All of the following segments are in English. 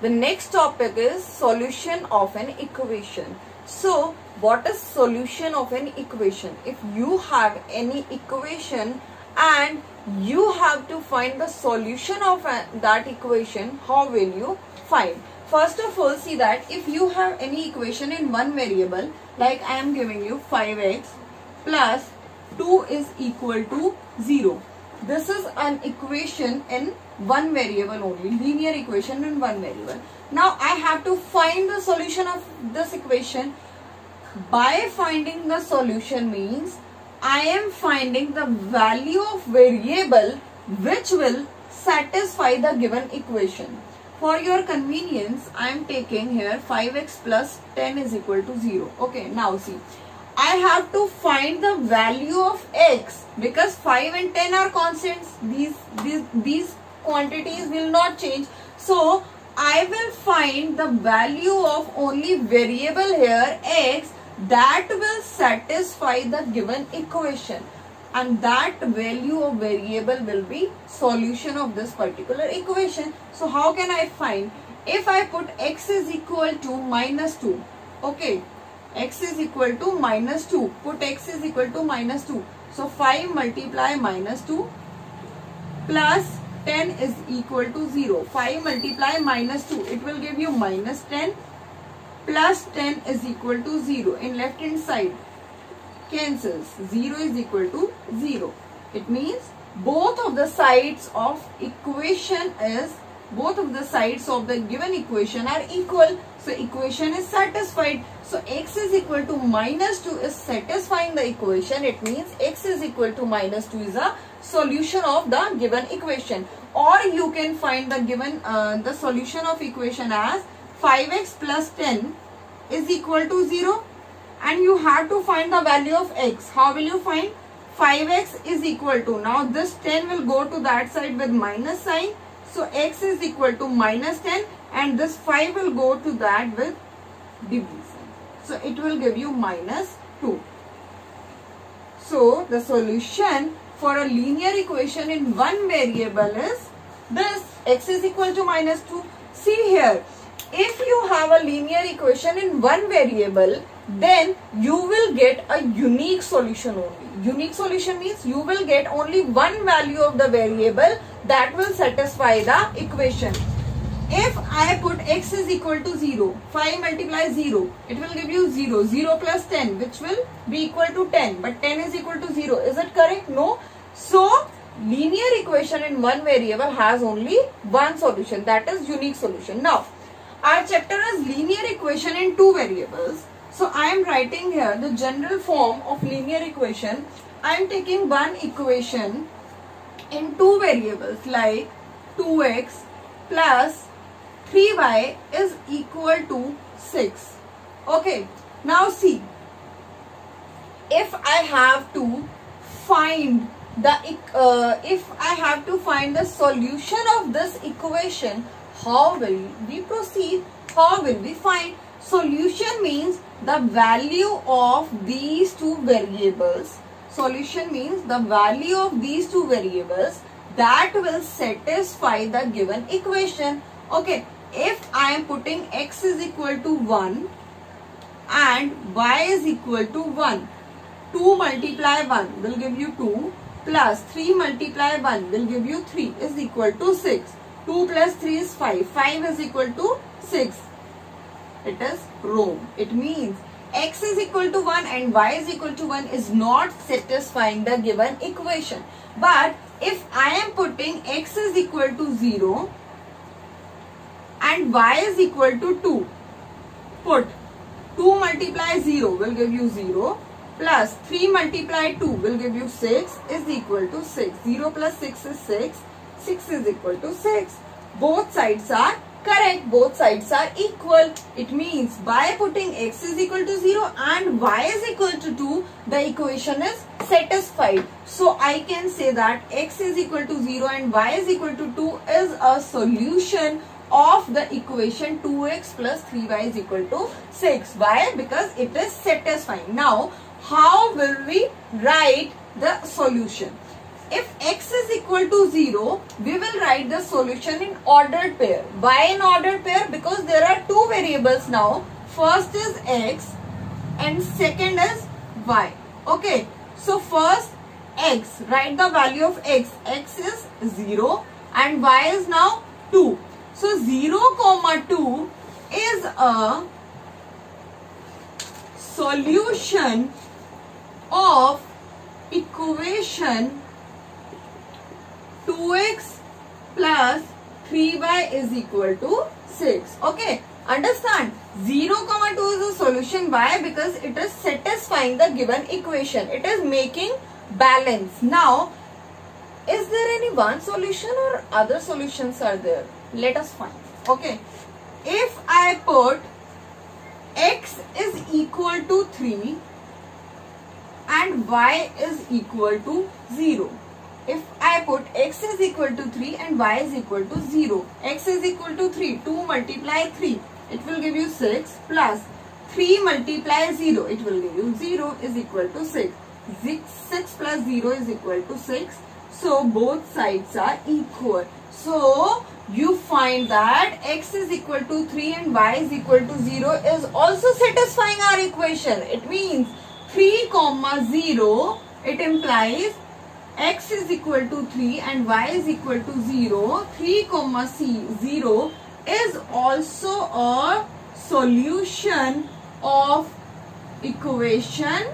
The next topic is solution of an equation. So what is solution of an equation? If you have any equation and you have to find the solution of that equation, how will you find? First of all, see that if you have any equation in one variable, like I am giving you 5x plus 2 is equal to 0. This is an equation in one variable only, linear equation in one variable. Now I have to find the solution of this equation. By finding the solution means I am finding the value of variable which will satisfy the given equation. For your convenience, I am taking here 5x plus 10 is equal to 0. Okay, now see, I have to find the value of x because 5 and 10 are constants. These quantities will not change. So I will find the value of only variable here x that will satisfy the given equation, and that value of variable will be solution of this particular equation. So how can I find? If I put x is equal to minus 2, okay, x is equal to minus 2, put x is equal to minus 2. So 5 multiply minus 2 plus 10 is equal to 0. 5 multiply minus 2, it will give you minus 10 plus 10 is equal to 0. In left hand side cancels, 0 is equal to 0. It means both of the sides of equation is, both of the sides of the given equation are equal. So equation is satisfied. So x is equal to minus 2 is satisfying the equation. It means x is equal to minus 2 is a solution of the given equation. Or you can find the given the solution of equation as 5x plus 10 is equal to 0, and you have to find the value of x. How will you find? 5x is equal to, now this 10 will go to that side with minus sign. So x is equal to minus 10 and this 5 will go to that with division. So it will give you minus 2. So the solution for a linear equation in one variable is this, x is equal to minus 2. See here, if you have a linear equation in one variable, then you will get a unique solution only. Unique solution means you will get only one value of the variable that will satisfy the equation. If I put x is equal to 0, 5 multiply 0, it will give you 0. 0 plus 10, which will be equal to 10. But 10 is equal to 0. Is it correct? No. So linear equation in one variable has only one solution, that is unique solution. Now our chapter is linear equation in two variables. So I am writing here the general form of linear equation. I am taking one equation in two variables like 2x plus 3y is equal to 6. Okay, now see, if I have to find the solution of this equation, how will we proceed? How will we find? Solution means the value of these two variables. Solution means the value of these two variables that will satisfy the given equation. Okay, if I am putting x is equal to 1 and y is equal to 1, 2 multiply 1 will give you 2 plus 3 multiply 1 will give you 3 is equal to 6. 2 plus 3 is 5. 5 is equal to 6. It is wrong. It means x is equal to 1 and y is equal to 1 is not satisfying the given equation. But if I am putting x is equal to 0 and y is equal to 2, put 2 multiply 0 will give you 0 plus 3 multiply 2 will give you 6 is equal to 6. 0 plus 6 is 6. 6 is equal to 6. Both sides are correct. Both sides are equal. It means by putting x is equal to 0 and y is equal to 2, the equation is satisfied. So I can say that x is equal to 0 and y is equal to 2 is a solution of the equation 2x plus 3y is equal to 6. Why? Because it is satisfying. Now, how will we write the solution? if x is equal to 0, we will write the solution in ordered pair. Why in ordered pair? Because there are two variables now. First is x and second is y. Okay, so first x, write the value of x. X is 0 and y is now 2. So 0, 2 is a solution of equation 2x plus 3y is equal to 6. Okay, understand? 0, 2 is a solution. Why? Because it is satisfying the given equation. It is making balance. Now, is there any one solution or other solutions are there? Let us find. Okay, if I put x is equal to 3 and y is equal to 0. If I put x is equal to 3 and y is equal to 0. X is equal to 3. 2 multiply 3. It will give you 6 plus 3 multiply 0. It will give you 0 is equal to 6. 6 plus 0 is equal to 6. So both sides are equal. So you find that x is equal to 3 and y is equal to 0 is also satisfying our equation. It means 3, 0, it implies x is equal to 3 and y is equal to 0. 3, 0 is also a solution of equation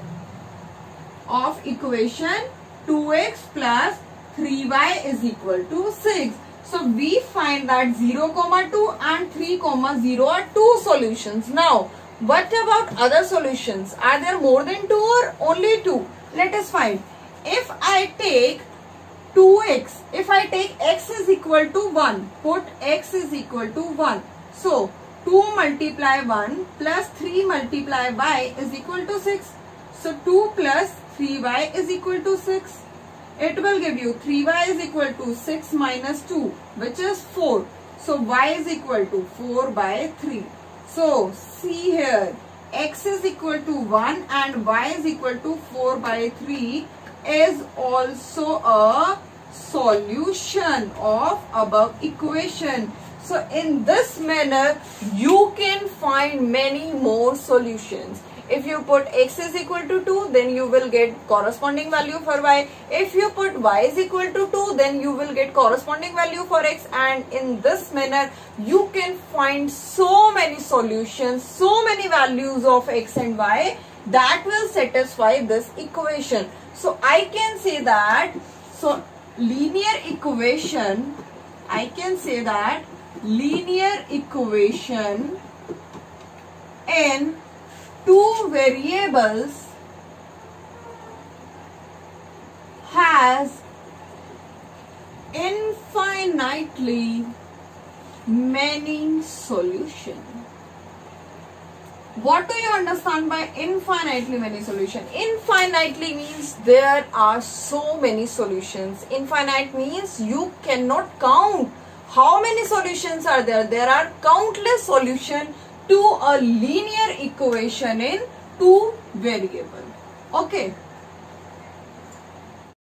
2x plus 3y is equal to 6. So we find that 0, 2 and 3, 0 are two solutions. Now, what about other solutions? Are there more than two or only two? Let us find. If I take 2x, if I take x is equal to 1, put x is equal to 1. So 2 multiply 1 plus 3 multiply y is equal to 6. So 2 plus 3y is equal to 6. It will give you 3y is equal to 6 minus 2, which is 4. So y is equal to 4 by 3. So see here, x is equal to 1 and y is equal to 4 by 3 is also a solution of above equation. So in this manner, you can find many more solutions. If you put x is equal to 2, then you will get corresponding value for y. If you put y is equal to 2, then you will get corresponding value for x. And in this manner, you can find so many solutions, so many values of x and y that will satisfy this equation. So I can say that, linear equation in two variables has infinitely many solutions. What do you understand by infinitely many solutions? Infinitely means there are so many solutions. Infinite means you cannot count how many solutions are there. There are countless solutions to a linear equation in two variables. Okay.